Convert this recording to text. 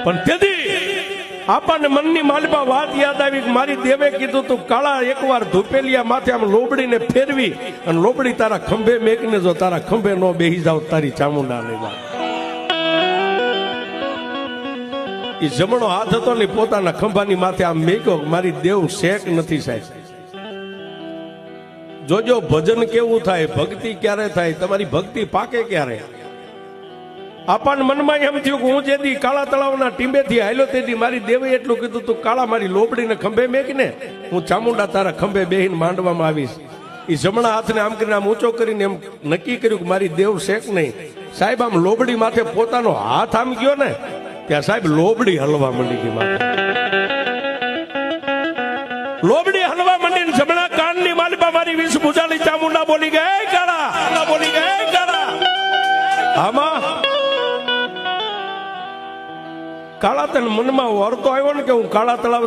પણ તેથી આપણને મનની માલપા વાત યાદ આવી કે મારી દેવે કીધું તું કાળા એકવાર ધૂપેલિયા માથે આમ લોબડીને ફેરવી અને લોબડી તારા ખંભે મેકને જો તારા ખંભે નો બેહી જાવ તારી ચામુંડા લઈ જાવ. એ જમણો હાથ હતો ને પોતાના ખંભાની માથે આમ મેક્યો મારી દેવ શેક નથી સાહેબ. જોજો ભજન કેવું થાય, ભક્તિ ક્યારે થાય, તમારી ભક્તિ પાકે ક્યારે. આપણને મનમાં એમ થયું કે હું જેથી કાળા તળાવના ટીંબેથી હાલ્યો તેથી મારી દેવે એટલું કીધું તું કાળા મારી લોબડીને ખંભે મેકને હું ચામુંડા તારા ખંભે બેહીને માંડવામાં આવીશ. એ જમણા હાથને આમ કરીને આમ ઊંચો કરીને એમ નક્કી કર્યું કે મારી દેવ શેક નહીં. સાહેબ આમ લોબડી માથે પોતાનો હાથ આમ ગયો ને ત્યાં સાહેબ લોબડી હલવા માંડી ગઈ માથે. લોબડી હલવા માંડી જમણા કાનની માલિપા મારી વિષ ભુજાલી ચામુંડા બોલી ગઈ કાળા બોલી ગઈ કાળા. આમાં કાળા તને મનમાં વરતો આવ્યો ને કે હું કાળા તળાવ